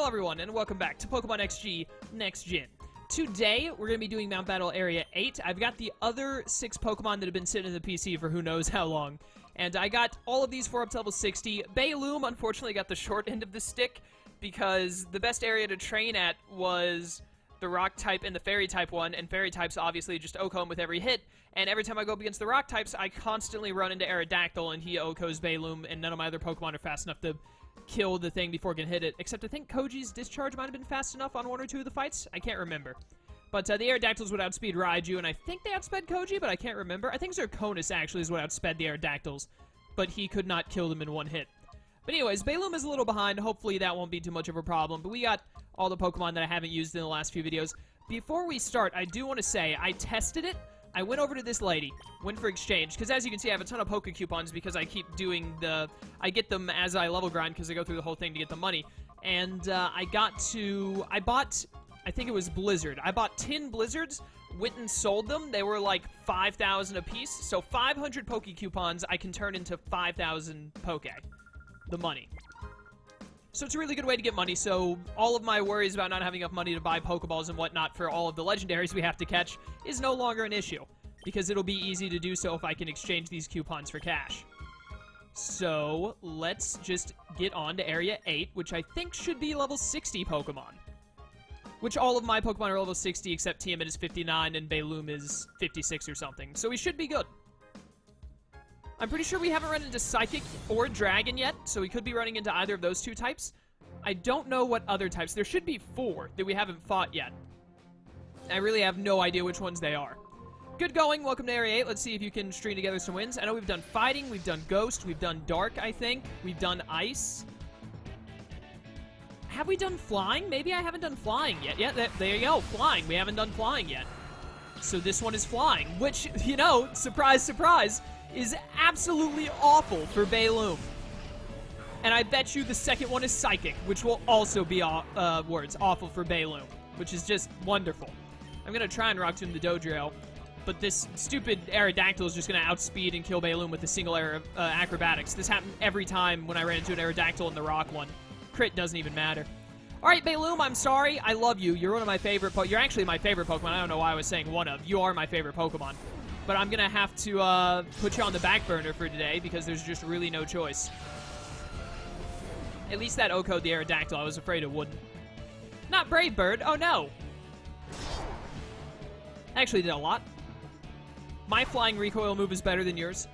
Hello everyone, and welcome back to Pokemon XD Next Gen. Today, we're going to be doing Mount Battle Area 8. I've got the other 6 Pokemon that have been sitting in the PC for who knows how long. And I got all of these 4 up to level 60. Bayloom, unfortunately, got the short end of the stick, because the best area to train at was the Rock type and the Fairy type one, and Fairy types obviously just OHKO him with every hit. And every time I go up against the Rock types, I constantly run into Aerodactyl, and he OHKOs Bayloom, and none of my other Pokemon are fast enough to kill the thing before it can hit it, except I think Koji's Discharge might have been fast enough on 1 or 2 of the fights. I can't remember. But the Aerodactyls would outspeed Raiju, and I think they outsped Koji, but I can't remember. I think Zirconis actually is what outsped the Aerodactyls, but he could not kill them in 1 hit. But anyways, Bayloom is a little behind. Hopefully that won't be too much of a problem, but we got all the Pokemon that I haven't used in the last few videos. Before we start, I do want to say, I tested it. I went over to this lady, went for exchange, because as you can see, I have a ton of Poke Coupons because I keep doing the... I get them as I level grind because I go through the whole thing to get the money. And I bought, I think it was Blizzard. I bought 10 Blizzards, went and sold them. They were like 5,000 a piece. So 500 Poke Coupons I can turn into 5,000 Poke. The money. So it's a really good way to get money, so all of my worries about not having enough money to buy Pokeballs and whatnot for all of the legendaries we have to catch is no longer an issue, because it'll be easy to do so if I can exchange these coupons for cash. So let's just get on to Area 8, which I think should be level 60 Pokemon. Which all of my Pokemon are level 60, except Tiamat is 59 and Bayloom is 56 or something, so we should be good. I'm pretty sure we haven't run into Psychic or Dragon yet, so we could be running into either of those 2 types. I don't know what other types. There should be 4 that we haven't fought yet. I really have no idea which ones they are. Good going. Welcome to Area 8. Let's see if you can string together some wins. I know we've done Fighting, we've done Ghost, we've done Dark, I think. We've done Ice. Have we done Flying? Maybe I haven't done Flying yet. Yeah, there you go. Flying. We haven't done Flying yet. So this one is Flying, which, you know, surprise, surprise, is absolutely awful for Bayloom. And I bet you the second one is Psychic, which will also be awful for Bayloom, which is just wonderful. I'm going to try and Rock Tomb the Dodrio, but this stupid Aerodactyl is just going to outspeed and kill Bayloom with a single acrobatics. This happened every time when I ran into an Aerodactyl in the Rock one. Crit doesn't even matter. Alright, Bayloom, I'm sorry. I love you. You're one of my favorite You're actually my favorite Pokemon. I don't know why I was saying one of. You are my favorite Pokemon. But I'm going to have to put you on the back burner for today because there's just really no choice. At least that OHKO'd the Aerodactyl. I was afraid it wouldn't. Not Brave Bird. Oh, no. Actually did a lot. My Flying Recoil move is better than yours.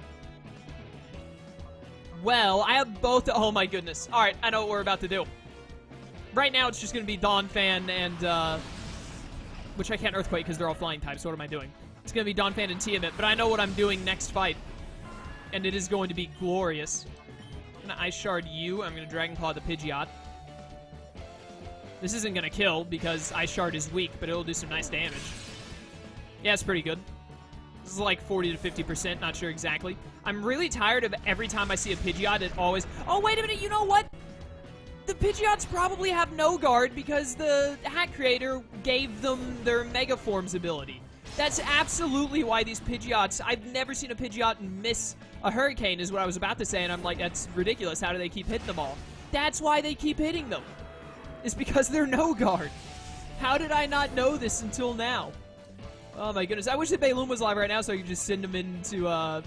Well, I have both. Oh, my goodness. All right, I know what we're about to do. Right now, it's just going to be Donphan and... which I can't Earthquake because they're all Flying types. So what am I doing? It's going to be Donphan and Tiamat, but I know what I'm doing next fight. And it is going to be glorious. I'm going to Ice Shard you. I'm going to Dragon Claw the Pidgeot. This isn't going to kill because Ice Shard is weak, but it'll do some nice damage. Yeah, it's pretty good. This is like 40 to 50%, not sure exactly. I'm really tired of every time I see a Pidgeot, it always... Oh, wait a minute, you know what? The Pidgeots probably have no guard because the hack creator gave them their Mega Forms ability. That's absolutely why these Pidgeots... I've never seen a Pidgeot miss a Hurricane, is what I was about to say, and I'm like, that's ridiculous. How do they keep hitting them all? That's why they keep hitting them. It's because they're no guard. How did I not know this until now? Oh my goodness. I wish that Bayloom was live right now so I could just send him in to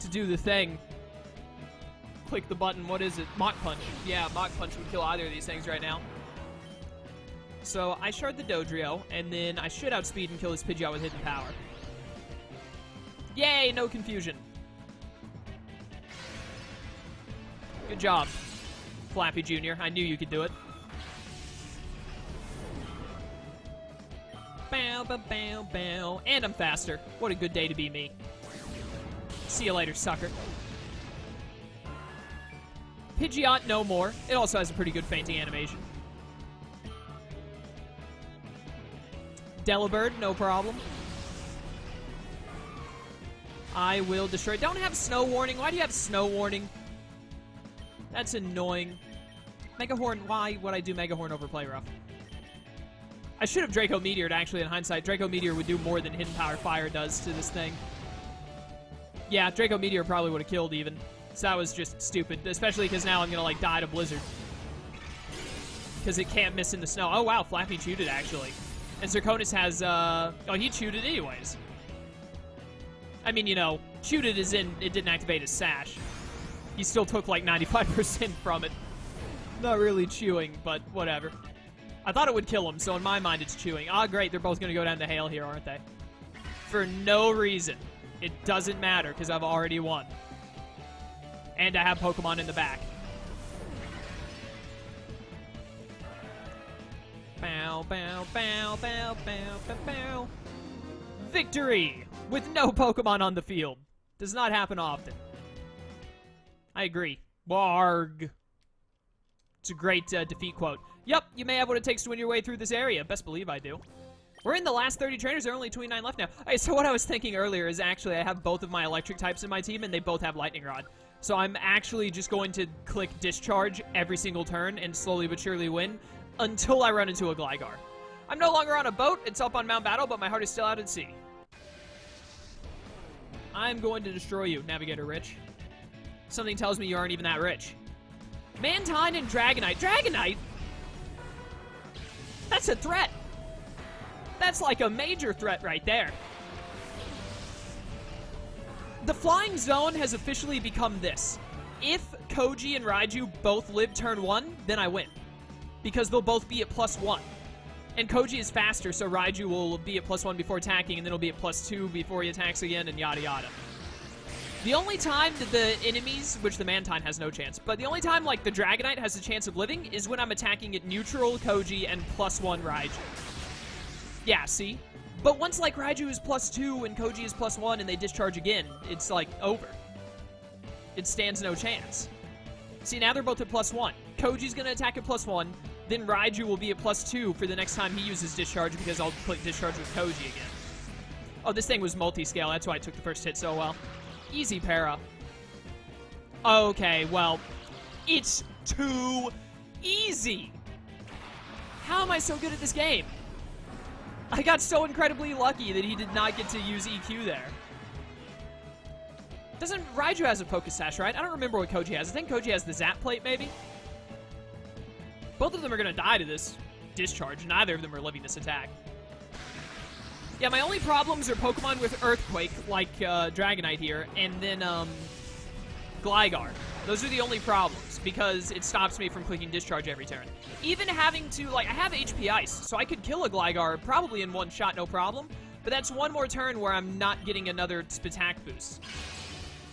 do the thing. Click the button. What is it? Mach Punch. Yeah, Mach Punch would kill either of these things right now. So I shard the Dodrio, and then I should outspeed and kill this Pidgeot with Hidden Power. Yay, no confusion. Good job, Flappy Jr. I knew you could do it. Bow, bow, bow, bow. And I'm faster. What a good day to be me. See you later, sucker. Pidgeot, no more. It also has a pretty good fainting animation. Delibird, no problem. I will destroy. Don't have Snow Warning. Why do you have Snow Warning? That's annoying. Mega Horn, why would I do Mega Horn over Play Rough? I should have Draco Meteored, actually, in hindsight. Draco Meteor would do more than Hidden Power Fire does to this thing. Yeah, Draco Meteor probably would have killed even. So that was just stupid, especially because now I'm going to, like, die to Blizzard. because it can't miss in the snow. Oh, wow, Flappy chewed it, actually. And Zirconis has, oh, he chewed it anyways. I mean, you know, chewed it as in it didn't activate his sash. He still took like 95% from it. Not really chewing, but whatever. I thought it would kill him, so in my mind it's chewing. Ah, great, they're both going to go down to hail here, aren't they? For no reason. It doesn't matter, because I've already won. And I have Pokemon in the back. Bow, bow, bow, bow, bow, bow, bow. Victory! With no Pokemon on the field. Does not happen often. I agree. Warg. It's a great defeat quote. Yup, you may have what it takes to win your way through this area. Best believe I do. We're in the last 30 trainers. There are only 29 left now. Okay, so what I was thinking earlier is actually I have both of my electric types in my team, and they both have Lightning Rod. So I'm actually just going to click Discharge every single turn and slowly but surely win until I run into a Gligar. I'm no longer on a boat. It's up on Mount Battle, but my heart is still out at sea. I'm going to destroy you, Navigator Rich. Something tells me you aren't even that rich. Mantine and Dragonite. Dragonite? That's a threat. That's like a major threat right there. The Flying Zone has officially become this. If Koji and Raiju both live turn 1, then I win. Because they'll both be at +1. And Koji is faster, so Raiju will be at +1 before attacking, and then he'll be at +2 before he attacks again, and yada yada. The only time that the enemies, which the Mantine has no chance, but the only time, like, the Dragonite has a chance of living is when I'm attacking at neutral Koji and +1 Raiju. Yeah, see? But once, like, Raiju is +2 and Koji is +1 and they discharge again, it's, like, over. It stands no chance. See, now they're both at +1. Koji's gonna attack at +1, then Raiju will be at +2 for the next time he uses discharge because I'll click discharge with Koji again. Oh, this thing was multi-scale. That's why I took the first hit so well. Easy para. Okay, well, it's too easy. How am I so good at this game? I got so incredibly lucky that he did not get to use EQ there. Doesn't Raiju has a Focus Sash, right? I don't remember what Koji has. I think Koji has the Zap Plate, maybe? Both of them are going to die to this discharge. Neither of them are living this attack. Yeah, my only problems are Pokemon with Earthquake, like Dragonite here, and then Gligar. Those are the only problems, because it stops me from clicking Discharge every turn. Even having to, like, I have HP Ice, so I could kill a Gligar probably in one shot, no problem, but that's one more turn where I'm not getting another Spatak boost.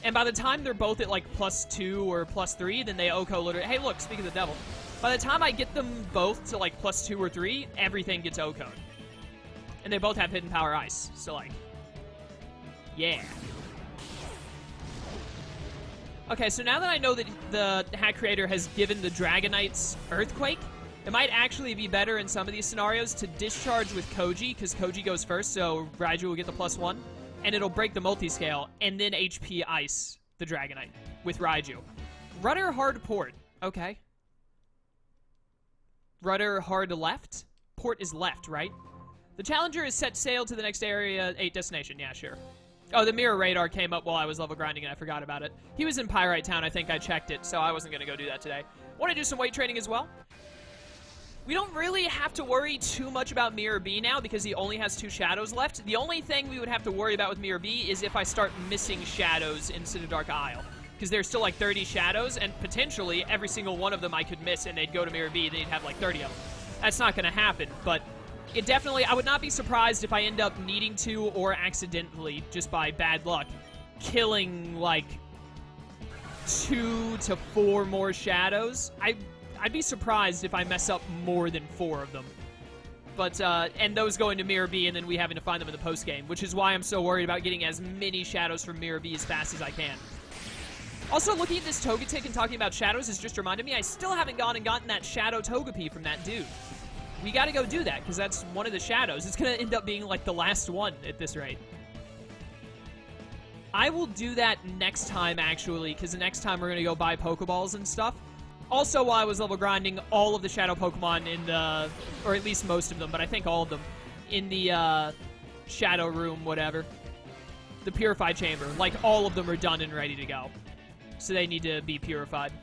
And by the time they're both at, like, +2 or +3, then they OHKO literally... Hey, look, speak of the devil. By the time I get them both to, like, +2 or 3, everything gets OHKO'd. And they both have Hidden Power Ice, so, like... Yeah. Okay, so now that I know that the hack creator has given the Dragonites Earthquake, it might actually be better in some of these scenarios to discharge with Koji, because Koji goes first, so Raiju will get the +1, and it'll break the multi-scale, and then HP Ice the Dragonite with Raiju. Rudder hard port. Okay. Rudder hard left? Port is left, right? The Challenger is set sail to the next Area 8 destination. Yeah, sure. Oh, the mirror radar came up while I was level grinding and I forgot about it. He was in Pyrite Town, I think I checked it, so I wasn't going to go do that today. Want to do some weight training as well? We don't really have to worry too much about Mirror B now because he only has 2 shadows left. The only thing we would have to worry about with Mirror B is if I start missing shadows in Dark Isle. Because there's still like 30 shadows, and potentially every single one of them I could miss and they'd go to Mirror B, they'd have like 30 of them. That's not going to happen, but... It definitely, I would not be surprised if I end up needing to, or accidentally, just by bad luck, killing, like, 2 to 4 more shadows. I'd be surprised if I mess up more than 4 of them. But, and those going to Mirror B, and then we having to find them in the post-game, which is why I'm so worried about getting as many shadows from Mirror B as fast as I can. Also, looking at this Togetic and talking about shadows has just reminded me I still haven't gone and gotten that Shadow Togepi from that dude. We gotta go do that, because that's one of the shadows. It's gonna end up being, like, the last one at this rate. I will do that next time, actually, because the next time we're gonna go buy Pokeballs and stuff. Also, while I was level grinding, all of the Shadow Pokemon in the... Or at least most of them, but I think all of them. In the, Shadow Room, whatever. The Purified Chamber. Like, all of them are done and ready to go. So they need to be purified.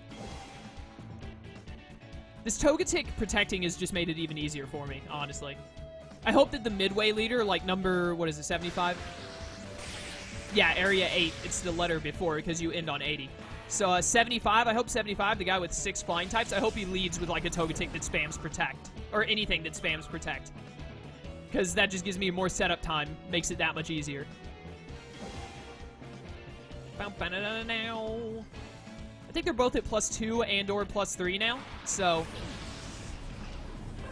This Togetic protecting has just made it even easier for me, honestly. I hope that the Midway leader, like number, what is it, 75? Yeah, area 8. It's the letter before because you end on 80. So 75, I hope 75, the guy with 6 flying types, I hope he leads with like a Togetic that spams protect. Or anything that spams protect. Because that just gives me more setup time, makes it that much easier. I think they're both at +2 and or +3 now, so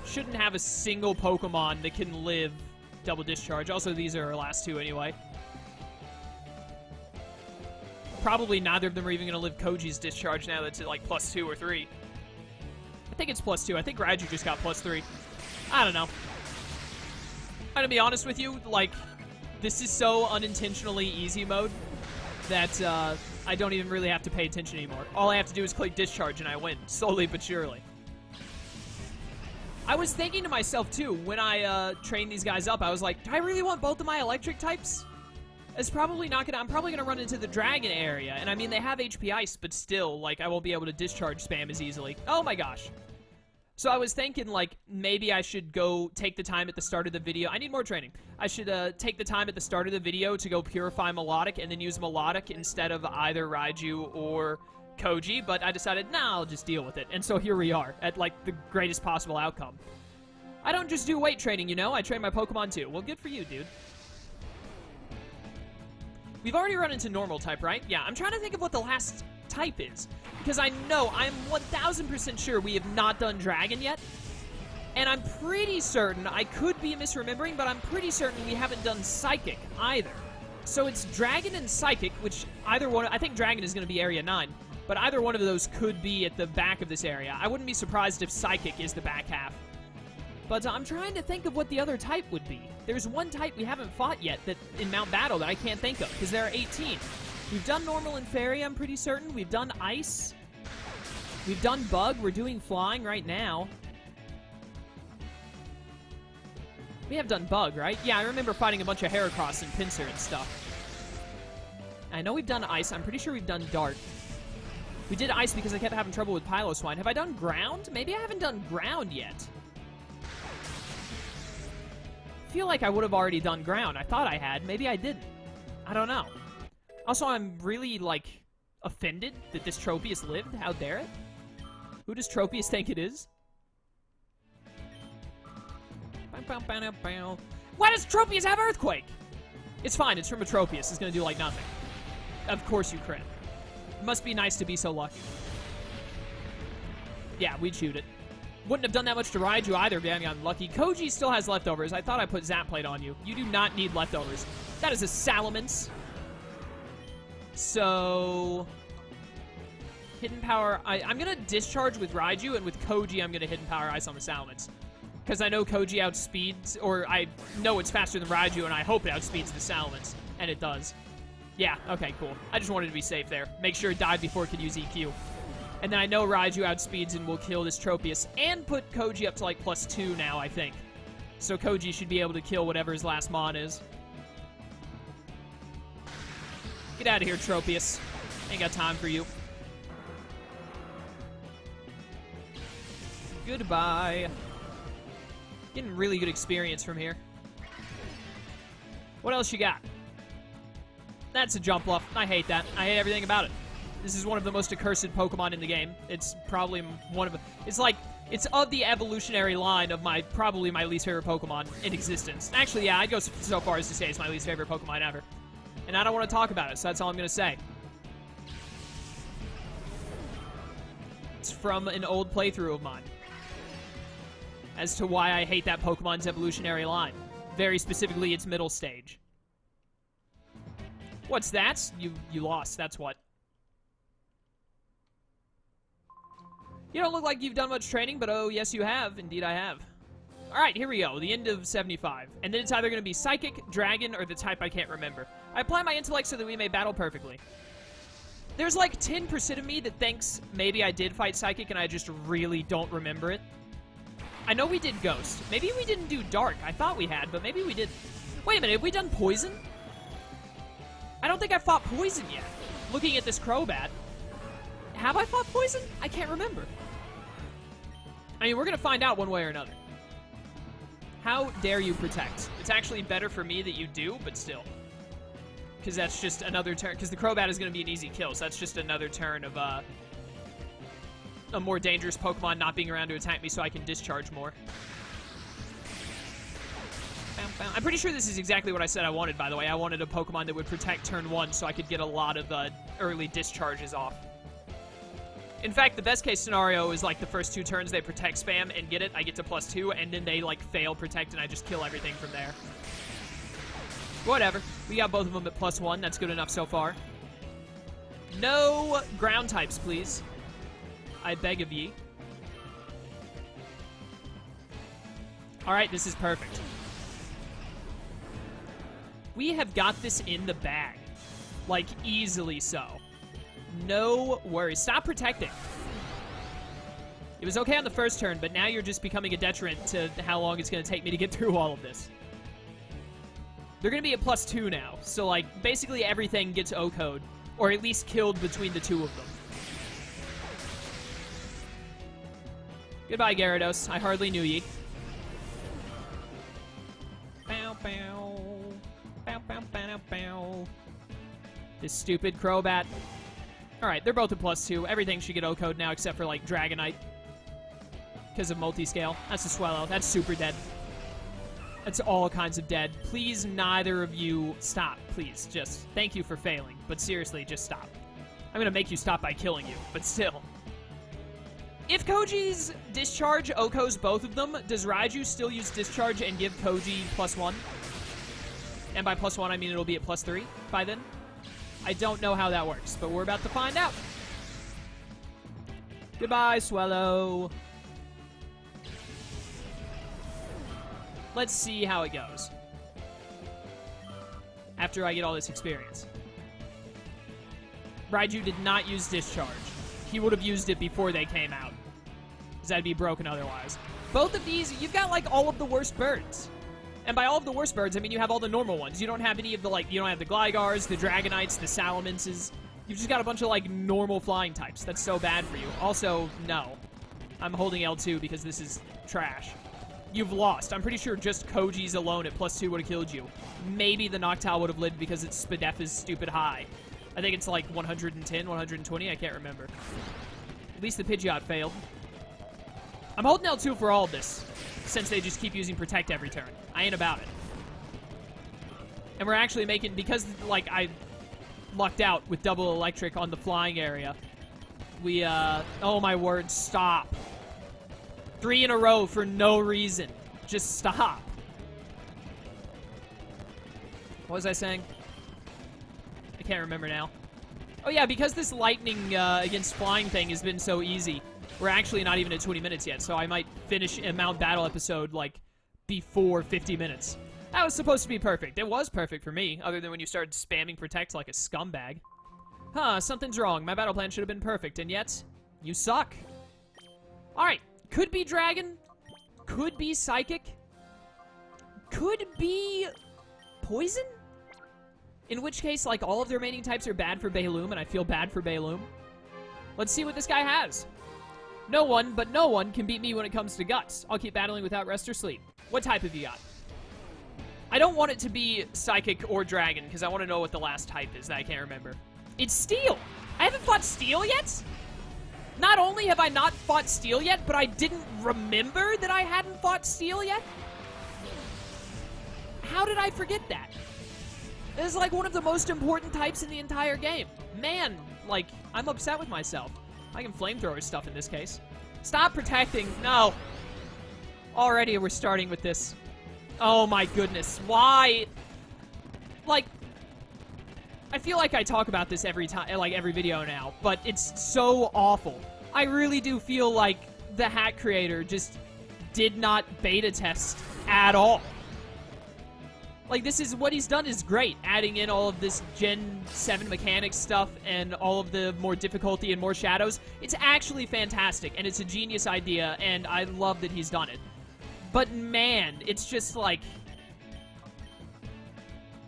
shouldn't have a single Pokemon that can live double discharge. Also, these are our last 2 anyway. Probably neither of them are even going to live Koji's discharge now that's at like +2 or 3. I think it's +2. I think Raichu just got +3. I don't know. I'm gonna be honest with you, like, this is so unintentionally easy mode that I don't even really have to pay attention anymore. All I have to do is click discharge and I win, slowly but surely. I was thinking to myself, too, when I trained these guys up, I was like, do I really want both of my electric types? It's probably not gonna, I'm probably gonna run into the dragon area, and I mean, they have HP Ice, but still, like, I won't be able to discharge spam as easily. Oh my gosh. So I was thinking, like, maybe I should go take the time at the start of the video. I need more training. I should take the time at the start of the video to go purify Melodic and then use Melodic instead of either Raiju or Koji, but I decided, nah, I'll just deal with it. And so here we are, at, like, the greatest possible outcome. I don't just do weight training, you know? I train my Pokemon, too. Well, good for you, dude. We've already run into normal type, right? Yeah, I'm trying to think of what the last type is. Because I know, I'm 1000% sure we have not done Dragon yet. And I'm pretty certain, I could be misremembering, but I'm pretty certain we haven't done Psychic either. So it's Dragon and Psychic, which either one, I think Dragon is going to be Area 9. But either one of those could be at the back of this area. I wouldn't be surprised if Psychic is the back half. But I'm trying to think of what the other type would be. There's one type we haven't fought yet that in Mount Battle that I can't think of, because there are 18. We've done Normal and Fairy, I'm pretty certain. We've done Ice. We've done Bug. We're doing Flying right now. We have done Bug, right? Yeah, I remember fighting a bunch of Heracross and Pinsir and stuff. I know we've done Ice. I'm pretty sure we've done Dark. We did Ice because I kept having trouble with Piloswine. Have I done Ground? Maybe I haven't done Ground yet. I feel like I would have already done Ground. I thought I had. Maybe I didn't. I don't know. Also, I'm really, like, offended that this Tropius lived. How dare it? Who does Tropius think it is? Why does Tropius have Earthquake? It's fine. It's from a Tropius. It's going to do, like, nothing. Of course you crit. It must be nice to be so lucky. Yeah, we'd shoot it. Wouldn't have done that much to Raiju either if I hadn't gotten lucky. Koji still has leftovers. I thought I put Zap Plate on you. You do not need leftovers. That is a Salamence. So... Hidden Power... I'm going to discharge with Raiju, and with Koji, I'm going to Hidden Power Ice on the Salamence. Because I know Koji outspeeds... Or I know it's faster than Raiju, and I hope it outspeeds the Salamence. And it does. Yeah, okay, cool. I just wanted to be safe there. Make sure it died before it could use EQ. And then I know Raiju outspeeds and will kill this Tropius. And put Koji up to, like, +2 now, I think. So Koji should be able to kill whatever his last mon is. Get out of here, Tropius. Ain't got time for you. Goodbye. Getting really good experience from here. What else you got? That's a jump bluff. I hate that. I hate everything about it. This is one of the most accursed Pokemon in the game. It's probably one of... It's like... It's of the evolutionary line of probably my least favorite Pokemon in existence. Actually, yeah, I'd go so far as to say it's my least favorite Pokemon ever. And I don't want to talk about it, so that's all I'm going to say. It's from an old playthrough of mine. As to why I hate that Pokemon's evolutionary line. Very specifically, its middle stage. What's that? You lost, that's what. You don't look like you've done much training, but oh, yes you have. Indeed I have. Alright, here we go. The end of 75. And then it's either going to be Psychic, Dragon, or the type I can't remember. I apply my intellect so that we may battle perfectly. There's like 10% of me that thinks maybe I did fight Psychic and I just really don't remember it. I know we did Ghost. Maybe we didn't do Dark. I thought we had, but maybe we didn't. Wait a minute, have we done Poison? I don't think I fought Poison yet. Looking at this Crobat. Have I fought Poison? I can't remember. I mean, we're going to find out one way or another. How dare you protect? It's actually better for me that you do, but still. Because that's just another turn. Because the Crobat is going to be an easy kill, so that's just another turn of a more dangerous Pokemon not being around to attack me so I can discharge more. I'm pretty sure this is exactly what I said I wanted, by the way. I wanted a Pokemon that would protect turn 1 so I could get a lot of early discharges off. In fact, the best case scenario is like the first 2 turns they protect spam and get it. I get to +2, and then they like fail protect and I just kill everything from there. Whatever. We got both of them at +1. That's good enough so far. No ground types, please. I beg of ye. Alright, this is perfect. We have got this in the bag. Like, easily so. No worries. Stop protecting. It was okay on the first turn, but now you're just becoming a detriment to how long it's going to take me to get through all of this. They're going to be at +2 now, so, like, basically everything gets O-code, or at least killed between the 2 of them. Goodbye, Gyarados. I hardly knew ye. Bow, bow. Bow, bow, bow, bow. This stupid Crobat. Alright, they're both at +2. Everything should get O-code now except for, like, Dragonite. Because of multi-scale. That's a Swallow. That's super dead. That's all kinds of dead. Please, neither of you stop. Please, just thank you for failing. But seriously, just stop. I'm going to make you stop by killing you, but still. If Koji's Discharge O-Codes both of them, does Raiju still use Discharge and give Koji +1? And by +1, I mean it'll be at +3 by then? I don't know how that works, but we're about to find out. Goodbye, Swallow. Let's see how it goes. After I get all this experience. Raiju did not use Discharge. He would have used it before they came out. Because that'd be broken otherwise. Both of these, you've got, like, all of the worst birds. And by all of the worst birds, I mean you have all the normal ones. You don't have any of the, like, you don't have the Glygars, the Dragonites, the Salamances. You've just got a bunch of, like, normal flying types. That's so bad for you. Also, no. I'm holding L2 because this is trash. You've lost. I'm pretty sure just Koji's alone at +2 would have killed you. Maybe the Noctowl would have lived because its SPDEF is stupid high. I think it's like 110, 120, I can't remember. At least the Pidgeot failed. I'm holding L2 for all of this, since they just keep using Protect every turn. I ain't about it. And we're actually making, because, like, I lucked out with double electric on the flying area, we, oh my word, stop. 3 in a row for no reason. Just stop. What was I saying? I can't remember now. Oh yeah, because this lightning against flying thing has been so easy, we're actually not even at 20 minutes yet, so I might finish a Mount Battle episode, like, before 50 minutes. That was supposed to be perfect. It was perfect for me, other than when you started spamming Protect like a scumbag. Huh, something's wrong. My battle plan should have been perfect, and yet, you suck. Alright, could be Dragon, could be Psychic, could be Poison? In which case, like, all of the remaining types are bad for Baloom, and I feel bad for Baloom. Let's see what this guy has. No one, but no one, can beat me when it comes to Guts. I'll keep battling without rest or sleep. What type have you got? I don't want it to be Psychic or Dragon, because I want to know what the last type is that I can't remember. It's Steel! I haven't fought Steel yet? Not only have I not fought Steel yet, but I didn't remember that I hadn't fought Steel yet? How did I forget that? This is like one of the most important types in the entire game. Man, like, I'm upset with myself. I can flamethrower stuff in this case. Stop protecting. No. Already we're starting with this. Oh my goodness. Why? Like, I feel like I talk about this every time, like every video now, but it's so awful. I really do feel like the hack creator just did not beta test at all. Like, this is, what he's done is great, adding in all of this Gen 7 mechanics stuff and all of the more difficulty and more shadows. It's actually fantastic, and it's a genius idea, and I love that he's done it. But man, it's just like,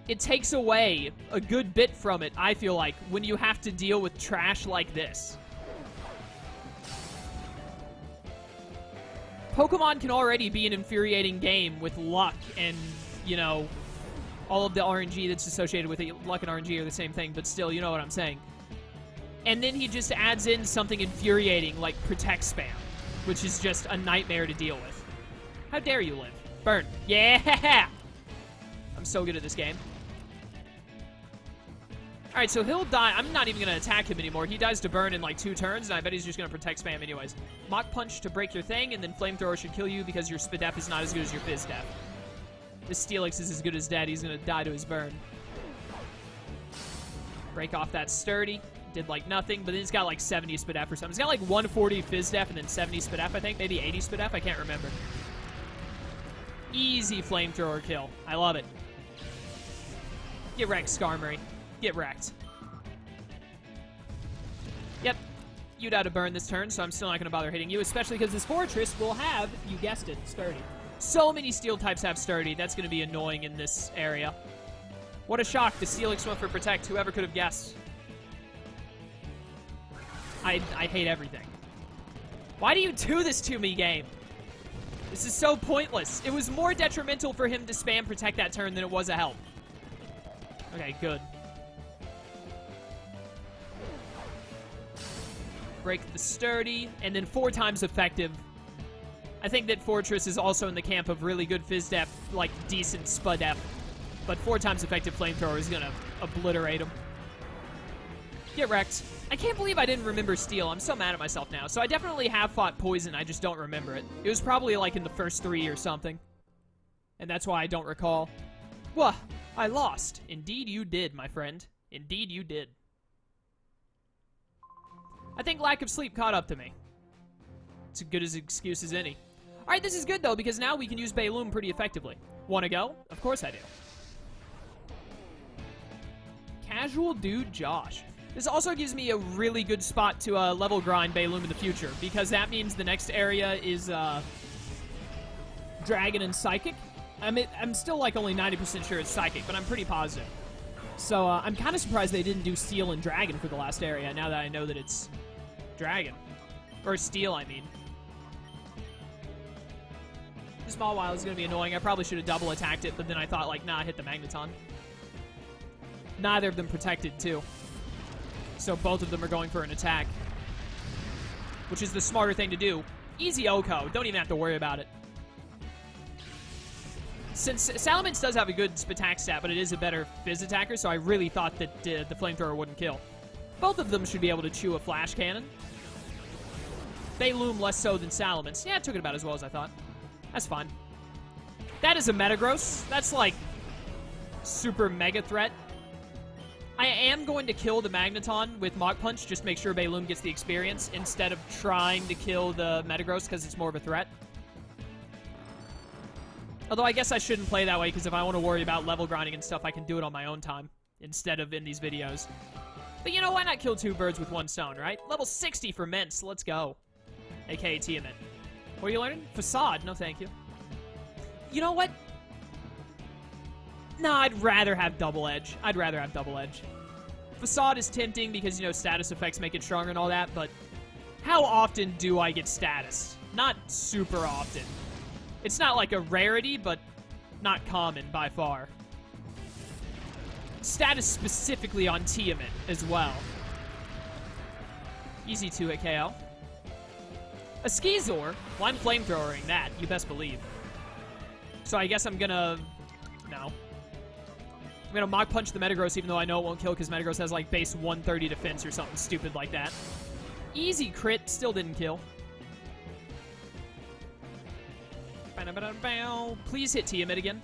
it takes away a good bit from it, I feel like, when you have to deal with trash like this. Pokemon can already be an infuriating game with luck and, you know, all of the RNG that's associated with it. Luck and RNG are the same thing, but still, you know what I'm saying. And then he just adds in something infuriating like Protect spam, which is just a nightmare to deal with. How dare you live? Burn. Yeah! I'm so good at this game. Alright, so he'll die. I'm not even going to attack him anymore. He dies to burn in like 2 turns, and I bet he's just going to Protect spam anyways. Mach Punch to break your thing, and then Flamethrower should kill you because your Spadef is not as good as your Fizdef. This Steelix is as good as dead. He's going to die to his burn. Break off that Sturdy. Did like nothing, but then it's got like 70 Spadef or something. It's got like 140 Fizdef and then 70 Spadef, I think. Maybe 80 Spadef. I can't remember. Easy Flamethrower kill. I love it. Get wrecked, Skarmory. Get wrecked. Yep. You'd out to burn this turn, so I'm still not going to bother hitting you, especially because this Fortress will have, you guessed it, Sturdy. So many Steel types have Sturdy. That's going to be annoying in this area. What a shock. The Steelix went for Protect. Whoever could have guessed. I hate everything. Why do you do this to me, game? This is so pointless. It was more detrimental for him to spam Protect that turn than it was a help. Okay, good. Break the Sturdy, and then 4 times effective. I think that Fortress is also in the camp of really good Fizdef, like decent Spadef. But 4 times effective Flamethrower is gonna obliterate him. Get wrecked. I can't believe I didn't remember Steel. I'm so mad at myself now. So I definitely have fought Poison, I just don't remember it. It was probably like in the first 3 or something. And that's why I don't recall. Wah, I lost. Indeed you did, my friend. Indeed you did. I think lack of sleep caught up to me. It's as good as an excuse as any. Alright, this is good though, because now we can use Bayloom pretty effectively. Wanna go? Of course I do. Casual Dude Josh. This also gives me a really good spot to level grind Bayloom in the future, because that means the next area is Dragon and Psychic. I'm still like only 90% sure it's Psychic, but I'm pretty positive. So I'm kind of surprised they didn't do Steel and Dragon for the last area, now that I know that it's Dragon. Or Steel, I mean. The Small Wild is going to be annoying. I probably should have double attacked it, but then I thought, like, nah, hit the Magneton. Neither of them protected, too. So both of them are going for an attack. Which is the smarter thing to do. Easy Oko. Don't even have to worry about it. Since Salamence does have a good Spatak stat, but it is a better Fizz attacker, so I really thought that the Flamethrower wouldn't kill. Both of them should be able to chew a Flash Cannon. Bayloom less so than Salamence. Yeah, it took it about as well as I thought. That's fine. That is a Metagross. That's like super mega threat. I am going to kill the Magneton with Mach Punch, just make sure Bayloom gets the experience, instead of trying to kill the Metagross because it's more of a threat. Although I guess I shouldn't play that way, because if I want to worry about level grinding and stuff, I can do it on my own time, instead of in these videos. But you know, why not kill 2 birds with 1 stone, right? Level 60 for Mence, let's go. AKA Tiamat. What are you learning? Facade, no thank you. You know what? Nah, I'd rather have Double Edge. I'd rather have Double Edge. Facade is tempting because, you know, status effects make it stronger and all that, but how often do I get status? Not super often. It's not like a rarity, but not common by far. Status specifically on Tiamat as well. Easy 2-hit KO. A Skizor? Well, I'm flamethrowering that, you best believe. So I guess I'm gonna... No. I'm gonna Mach Punch the Metagross even though I know it won't kill because Metagross has like base 130 defense or something stupid like that. Easy crit, still didn't kill. Please hit Tiamat again.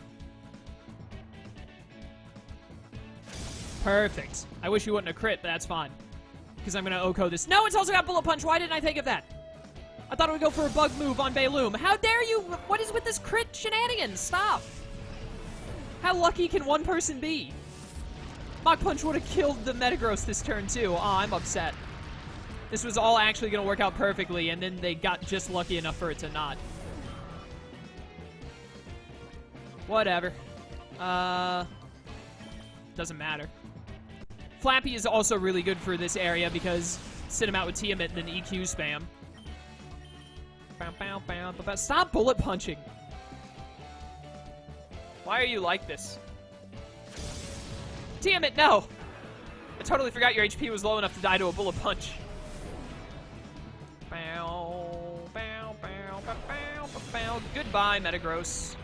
Perfect. I wish you wouldn't have crit, but that's fine. Because I'm going to Oko this. No, it's also got Bullet Punch. Why didn't I think of that? I thought it would go for a bug move on Bayloom. How dare you? What is with this crit shenanigans? Stop. How lucky can one person be? Mach Punch would have killed the Metagross this turn, too. Oh, I'm upset. This was all actually going to work out perfectly, and then they got just lucky enough for it to not. Whatever. Doesn't matter. Flappy is also really good for this area because sit him out with Tiamat and then EQ spam. Stop bullet punching. Why are you like this? Damn it, no! I totally forgot your HP was low enough to die to a bullet punch. Goodbye, Metagross.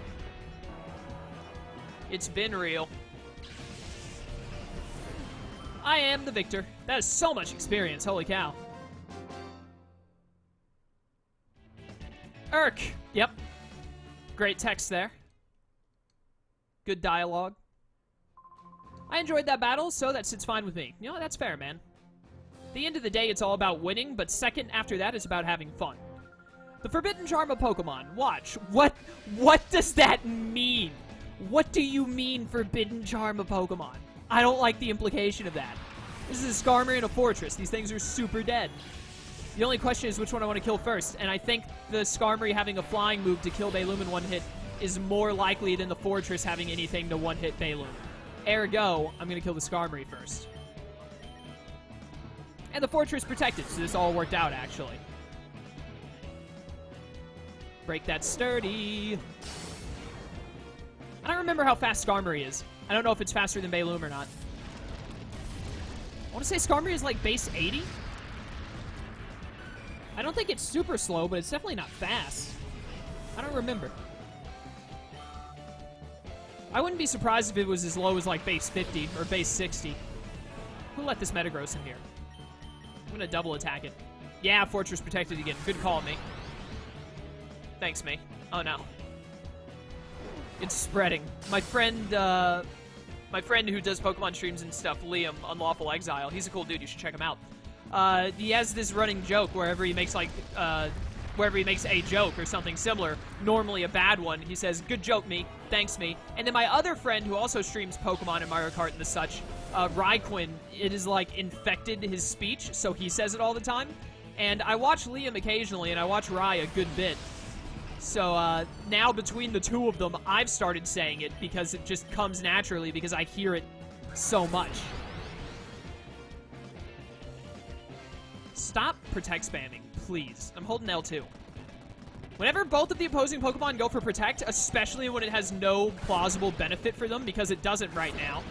It's been real. I am the victor. That is so much experience, holy cow. Urk! Yep. Great text there. Good dialogue. I enjoyed that battle, so that sits fine with me. You know, that's fair, man. At the end of the day, it's all about winning, but second after that, it's about having fun. The Forbidden Charm of Pokemon. Watch. What does that mean? What do you mean, Forbidden Charm of Pokemon? I don't like the implication of that. This is a Skarmory and a Fortress. These things are super dead. The only question is which one I want to kill first, and I think the Skarmory having a flying move to kill Baylum in one hit is more likely than the Fortress having anything to one-hit Baylum. Ergo, I'm going to kill the Skarmory first. And the Fortress protected, so this all worked out, actually. Break that sturdy. I don't remember how fast Skarmory is. I don't know if it's faster than Baylum or not. I want to say Skarmory is like base 80. I don't think it's super slow, but it's definitely not fast. I don't remember. I wouldn't be surprised if it was as low as like base 50 or base 60. Who let this Metagross in here? I'm going to double attack it. Yeah, Fortress protected again. Good call, me. Thanks, me. Oh, no. It's spreading. My friend who does Pokemon streams and stuff, Liam, Unlawful Exile, he's a cool dude. You should check him out. He has this running joke wherever he makes, like, wherever he makes a joke or something similar, normally a bad one, he says, good joke, me. Thanks, me. And then my other friend who also streams Pokemon and Mario Kart and the such, Raiquin, it is, like, infected his speech, so he says it all the time. And I watch Liam occasionally, and I watch Rai a good bit. So, now between the two of them, I've started saying it because it just comes naturally because I hear it so much. Stop Protect spamming, please. I'm holding L2. Whenever both of the opposing Pokemon go for Protect, especially when it has no plausible benefit for them, because it doesn't right now,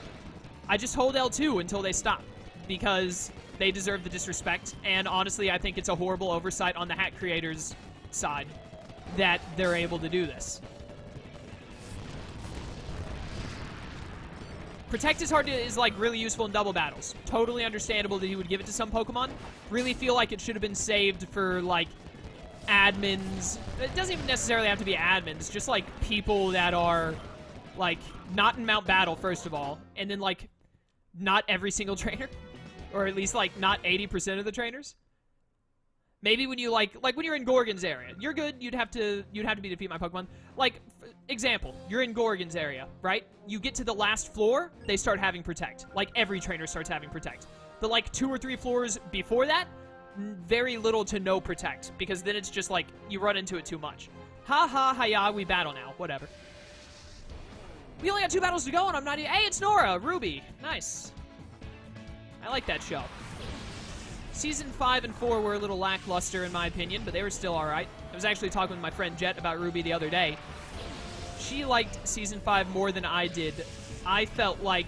I just hold L2 until they stop, because they deserve the disrespect, and honestly, I think it's a horrible oversight on the hack creators' side that they're able to do this. Protect is like really useful in double battles. Totally understandable that he would give it to some Pokemon. Really feel like it should have been saved for like admins. It doesn't even necessarily have to be admins, just like people that are like not in Mount Battle, first of all, and then like not every single trainer, or at least like not 80% of the trainers. Maybe when you like when you're in Gorgon's area, you're good. You'd have to be to defeat my Pokemon. Like, example, you're in Gorgon's area, right? You get to the last floor, they start having Protect. Like every trainer starts having Protect. The like 2 or 3 floors before that, very little to no Protect, because then it's just like you run into it too much. Ha ha ha ya, we battle now. Whatever. We only got 2 battles to go, and I'm not. Hey, it's Nora, Ruby, nice. I like that show. Season 5 and 4 were a little lackluster in my opinion, but they were still alright. I was actually talking with my friend Jet about Ruby the other day. She liked Season 5 more than I did. I felt like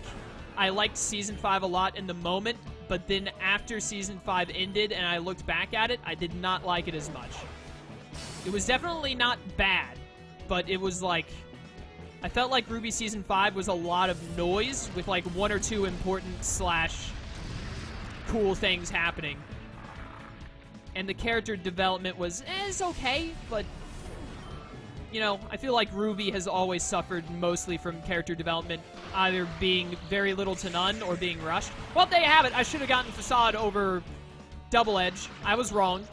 I liked Season 5 a lot in the moment, but then after Season 5 ended and I looked back at it, I did not like it as much. It was definitely not bad, but it was like... I felt like Ruby Season 5 was a lot of noise with like 1 or 2 important / cool things happening. And the character development was, it's okay, but, you know, I feel like Ruby has always suffered mostly from character development, either being very little to none or being rushed. Well, there you have it. I should have gotten Facade over Double Edge. I was wrong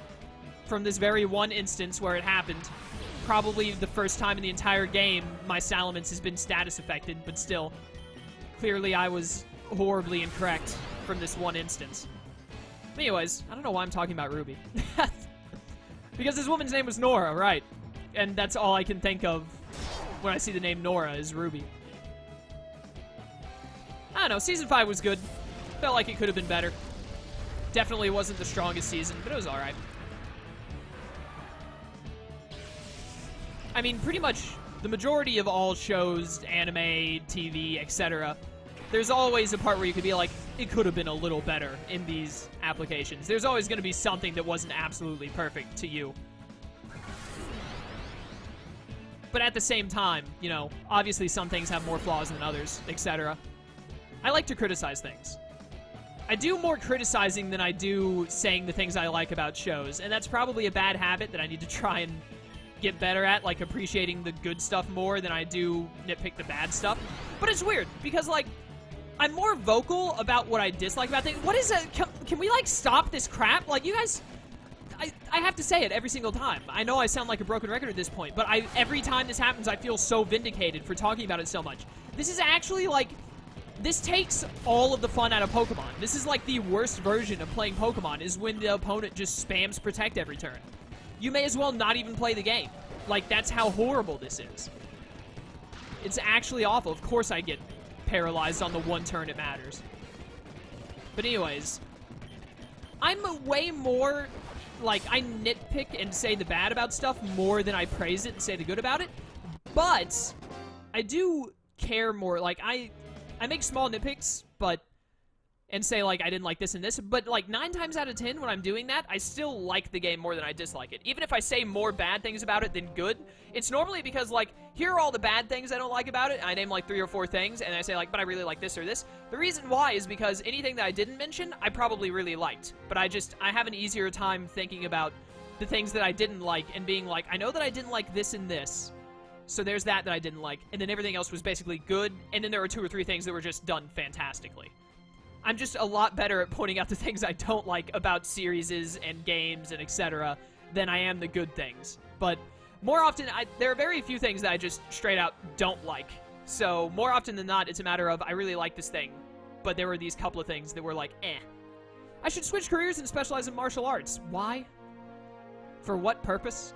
from this very one instance where it happened. Probably the first time in the entire game my Salamence has been status affected, but still, clearly I was horribly incorrect from this one instance. Anyways, I don't know why I'm talking about Ruby. Because this woman's name was Nora, right? And that's all I can think of when I see the name Nora is Ruby. I don't know, Season 5 was good. Felt like it could have been better. Definitely wasn't the strongest season, but it was alright. I mean, pretty much the majority of all shows, anime, TV, etc., there's always a part where you could be like, it could have been a little better in these applications. There's always going to be something that wasn't absolutely perfect to you. But at the same time, you know, obviously some things have more flaws than others, etc. I like to criticize things. I do more criticizing than I do saying the things I like about shows, and that's probably a bad habit that I need to try and get better at, like appreciating the good stuff more than I do nitpick the bad stuff. But it's weird, because, like, I'm more vocal about what I dislike about things. What is it? Can we, like, stop this crap? Like, you guys... I have to say it every single time. I know I sound like a broken record at this point, but every time this happens, I feel so vindicated for talking about it so much. This is actually, like... This takes all of the fun out of Pokemon. This is, like, the worst version of playing Pokemon, is when the opponent just spams Protect every turn. You may as well not even play the game. Like, that's how horrible this is. It's actually awful. Of course I get paralyzed on the one turn it matters. But anyways, I'm way more, like, I nitpick and say the bad about stuff more than I praise it and say the good about it. But I do care more. Like, I make small nitpicks, but... and say, like, I didn't like this and this, but, like, 9 times out of 10 when I'm doing that, I still like the game more than I dislike it. Even if I say more bad things about it than good, it's normally because, like, here are all the bad things I don't like about it, and I name, like, 3 or 4 things, and I say, like, but I really like this or this. The reason why is because anything that I didn't mention, I probably really liked. But I have an easier time thinking about the things that I didn't like and being like, I know that I didn't like this and this, so there's that I didn't like, and then everything else was basically good, and then there were 2 or 3 things that were just done fantastically. I'm just a lot better at pointing out the things I don't like about series and games and etc. than I am the good things. But more often, there are very few things that I just straight out don't like. So more often than not, it's a matter of, I really like this thing, but there were these couple of things that were like, eh. I should switch careers and specialize in martial arts. Why? For what purpose?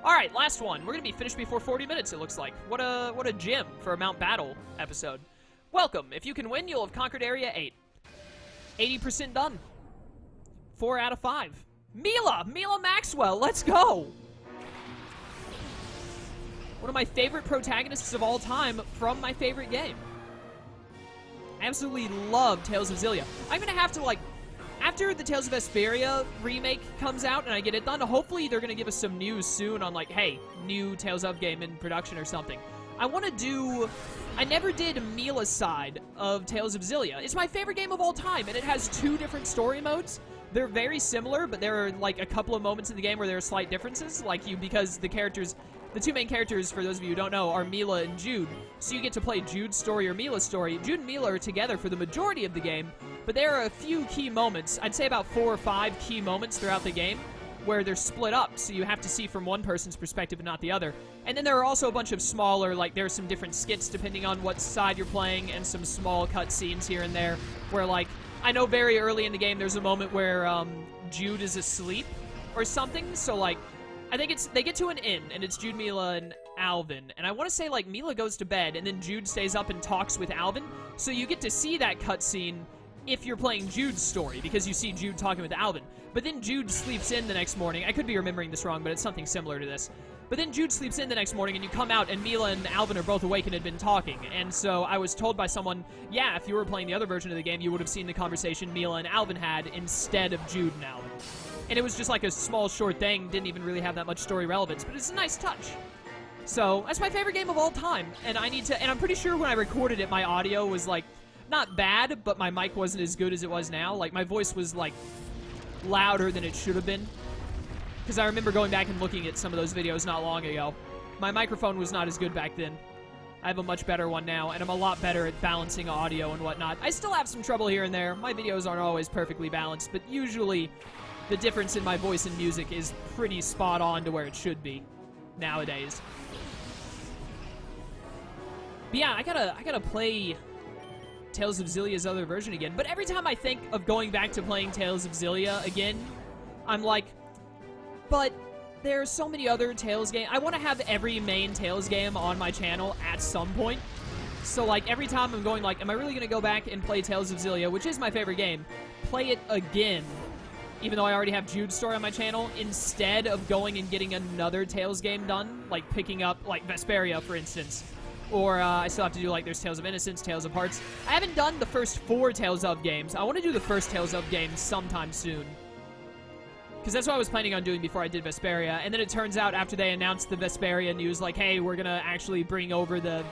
Alright, last one. We're going to be finished before 40 minutes, it looks like. What a gem for a Mount Battle episode. Welcome. If you can win, you'll have conquered Area 8. 80% done. 4 out of 5. Mila Maxwell, let's go! One of my favorite protagonists of all time from my favorite game. I absolutely love Tales of Xillia. I'm gonna have to, like, after the Tales of Vesperia remake comes out and I get it done, hopefully they're gonna give us some news soon on, like, hey, new Tales of game in production or something. I never did Mila's side of Tales of Xillia. It's my favorite game of all time, and it has 2 different story modes. They're very similar, but there are, like, a couple of moments in the game where there are slight differences, because the 2 main characters, for those of you who don't know, are Mila and Jude. So you get to play Jude's story or Mila's story. Jude and Mila are together for the majority of the game, but there are a few key moments, I'd say about 4 or 5 key moments throughout the game, where they're split up, so you have to see from one person's perspective and not the other. And then there are also a bunch of smaller, like, there are some different skits depending on what side you're playing, and some small cutscenes here and there, where, like, I know very early in the game there's a moment where, Jude is asleep or something, so, like, I think they get to an inn, and it's Jude, Mila, and Alvin, and I want to say, like, Mila goes to bed, and then Jude stays up and talks with Alvin, so you get to see that cutscene if you're playing Jude's story, because you see Jude talking with Alvin. But then Jude sleeps in the next morning. I could be remembering this wrong, but it's something similar to this. But then Jude sleeps in the next morning, and you come out, and Mila and Alvin are both awake and had been talking. And so I was told by someone, yeah, if you were playing the other version of the game, you would have seen the conversation Mila and Alvin had instead of Jude and Alvin. And it was just like a small, short thing, didn't even really have that much story relevance, but it's a nice touch. So, that's my favorite game of all time, and I'm pretty sure when I recorded it, my audio was, like, not bad, but my mic wasn't as good as it was now. Like, my voice was, like, louder than it should have been. Because I remember going back and looking at some of those videos not long ago. My microphone was not as good back then. I have a much better one now, and I'm a lot better at balancing audio and whatnot. I still have some trouble here and there. My videos aren't always perfectly balanced, but usually the difference in my voice and music is pretty spot on to where it should be nowadays. But yeah, I gotta play Tales of Xillia's other version again. But every time I think of going back to playing Tales of Xillia again, I'm like, but there are so many other Tales games. I want to have every main Tales game on my channel at some point. So, like, every time I'm going, like, am I really going to go back and play Tales of Xillia, which is my favorite game, play it again, even though I already have Jude's story on my channel, instead of going and getting another Tales game done, like picking up, like, Vesperia, for instance. Or I still have to do, like, there's Tales of Innocence, Tales of Hearts. I haven't done the first 4 Tales of games. I want to do the first Tales of games sometime soon. Because that's what I was planning on doing before I did Vesperia. And then it turns out after they announced the Vesperia news, like, hey, we're going to actually bring over the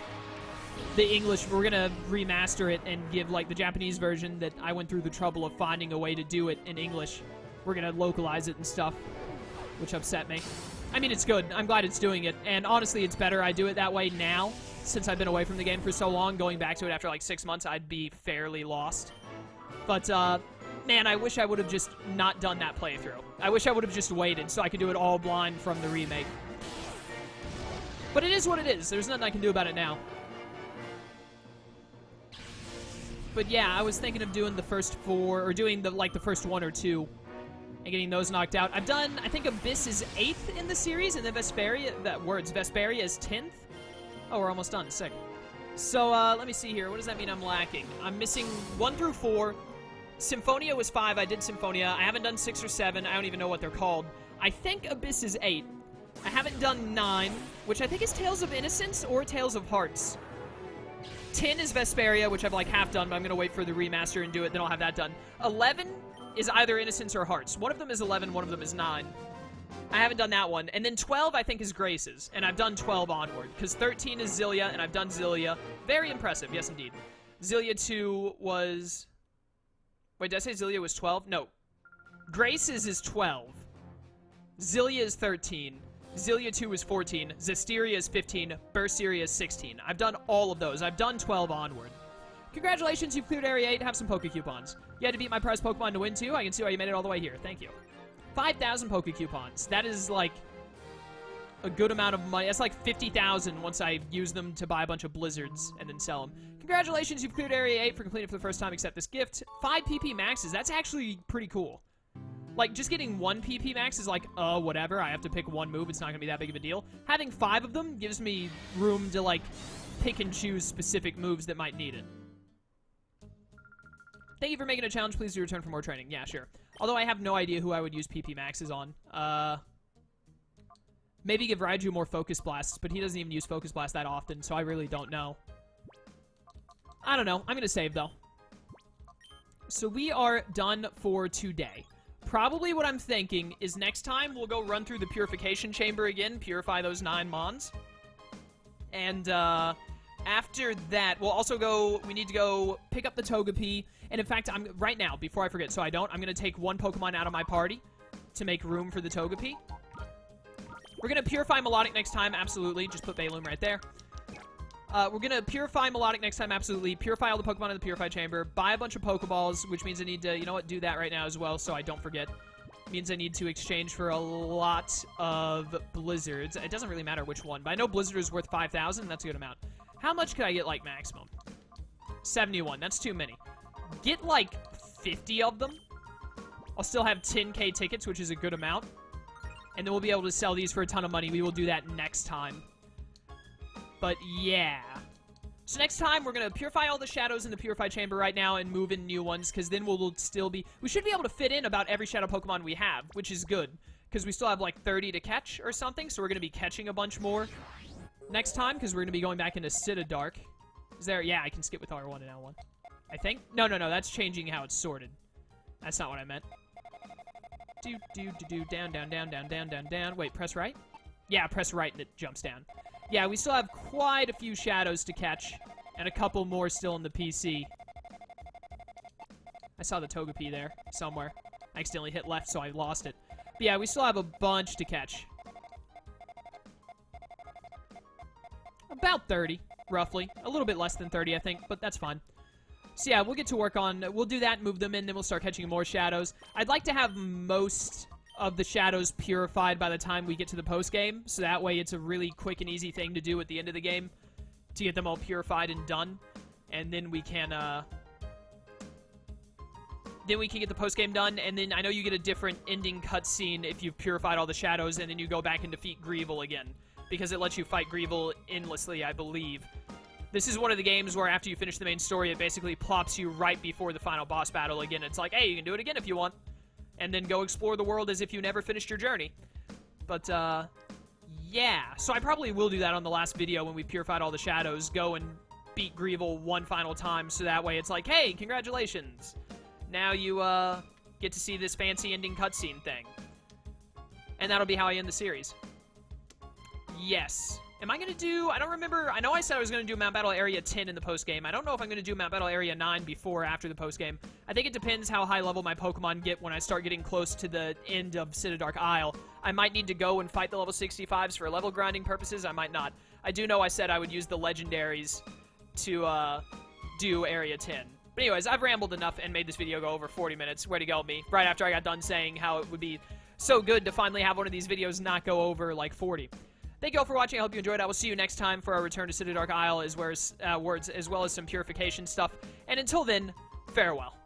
English, we're going to remaster it and give, like, the Japanese version that I went through the trouble of finding a way to do it in English. We're going to localize it and stuff, which upset me. I mean, it's good. I'm glad it's doing it. And honestly, it's better I do it that way now, since I've been away from the game for so long. Going back to it after, like, 6 months, I'd be fairly lost. But, man, I wish I would have just not done that playthrough. I wish I would have just waited so I could do it all blind from the remake. But it is what it is. There's nothing I can do about it now. But yeah, I was thinking of doing the first 4, or doing the first 1 or 2, and getting those knocked out. I've done, I think Abyss is 8th in the series, and then Vesperia, Vesperia is 10th? Oh, we're almost done. Sick. So, let me see here. What does that mean I'm lacking? I'm missing 1 through 4. Symphonia was 5. I did Symphonia. I haven't done 6 or 7. I don't even know what they're called. I think Abyss is 8. I haven't done 9, which I think is Tales of Innocence or Tales of Hearts. 10 is Vesperia, which I've, like, half done, but I'm going to wait for the remaster and do it, then I'll have that done. 11 is either Innocence or Hearts. One of them is 11, one of them is 9. I haven't done that one. And then 12, I think, is Grace's, and I've done 12 onward, because 13 is Zillia, and I've done Zillia. Very impressive, yes, indeed. Zillia 2 was... Wait, did I say Zillia was 12? No. Grace's is 12. Zillia is 13. Zillia 2 is 14. Zestiria is 15. Berseria is 16. I've done all of those. I've done 12 onward. Congratulations, you've cleared Area 8. Have some Poke Coupons. You had to beat my prize Pokemon to win, too. I can see why you made it all the way here. Thank you. 5,000 Poke Coupons. That is, like, a good amount of money. That's like 50,000 once I use them to buy a bunch of Blizzards and then sell them. Congratulations, you've cleared Area 8 for completing it for the first time. Accept this gift. 5 PP maxes. That's actually pretty cool. Like, just getting 1 PP max is like, whatever. I have to pick 1 move. It's not going to be that big of a deal. Having 5 of them gives me room to, like, pick and choose specific moves that might need it. Thank you for making a challenge. Please do return for more training. Yeah, sure. Although I have no idea who I would use PP maxes on. Maybe give Raiju more Focus Blasts, but he doesn't even use Focus Blast that often, so I really don't know. I don't know. I'm going to save, though. So we are done for today. Probably what I'm thinking is next time we'll go run through the Purification Chamber again, purify those 9 Mons. And, after that, we'll also go, we need to go pick up the Togepi. And in fact, right now, before I forget, so I don't, I'm going to take 1 Pokemon out of my party to make room for the Togepi. We're going to purify Melodic next time, absolutely. Just put Baloom right there. We're going to purify Melodic next time, absolutely. Purify all the Pokemon in the Purify Chamber. Buy a bunch of Pokeballs, which means I need to, you know what, do that right now as well so I don't forget. Means I need to exchange for a lot of Blizzards. It doesn't really matter which one, but I know Blizzard is worth 5,000. That's a good amount. How much could I get, like, maximum? 71. That's too many. Get, like, 50 of them. I'll still have 10K tickets, which is a good amount. And then we'll be able to sell these for a ton of money. We will do that next time. But, yeah. So next time, we're going to purify all the shadows in the Purify Chamber right now and move in new ones, because then we'll still be... We should be able to fit in about every shadow Pokemon we have, which is good, because we still have, like, 30 to catch or something, so we're going to be catching a bunch more next time, because we're going to be going back into Kaze Dark. Is there... Yeah, I can skip with R1 and L1. I think? No, that's changing how it's sorted. That's not what I meant. Down, down, down, down, down, down, down. Wait, press right? Yeah, press right and it jumps down. Yeah, we still have quite a few shadows to catch, and a couple more still in the PC. I saw the Togepi there, somewhere. I accidentally hit left, so I lost it. But yeah, we still have a bunch to catch. About 30, roughly. A little bit less than 30, I think, but that's fine. So yeah, we'll get to work on... We'll do that, move them in, then we'll start catching more shadows. I'd like to have most of the shadows purified by the time we get to the post-game, so that way it's a really quick and easy thing to do at the end of the game to get them all purified and done. And then we can, get the post-game done, and then I know you get a different ending cutscene if you've purified all the shadows, and then you go back and defeat Greevil again, because it lets you fight Greevil endlessly, I believe. This is one of the games where after you finish the main story, it basically plops you right before the final boss battle again. It's like, hey, you can do it again if you want. and then go explore the world as if you never finished your journey. But, yeah. So I probably will do that on the last video when we purified all the shadows. Go and beat Greevil one final time, so that way it's like, hey, congratulations. Now you, get to see this fancy ending cutscene thing. And that'll be how I end the series. Yes. Am I going to do... I don't remember... I know I said I was going to do Mount Battle Area 10 in the post-game. I don't know if I'm going to do Mount Battle Area 9 before or after the post-game. I think it depends how high level my Pokemon get when I start getting close to the end of Dark Isle. I might need to go and fight the level 65s for level grinding purposes. I might not. I do know I said I would use the legendaries to do Area 10. But anyways, I've rambled enough and made this video go over 40 minutes. Way to go, me. Right after I got done saying how it would be so good to finally have one of these videos not go over like 40. Thank you all for watching. I hope you enjoyed. I will see you next time for our return to Dark Isle, as well as some purification stuff. And until then, farewell.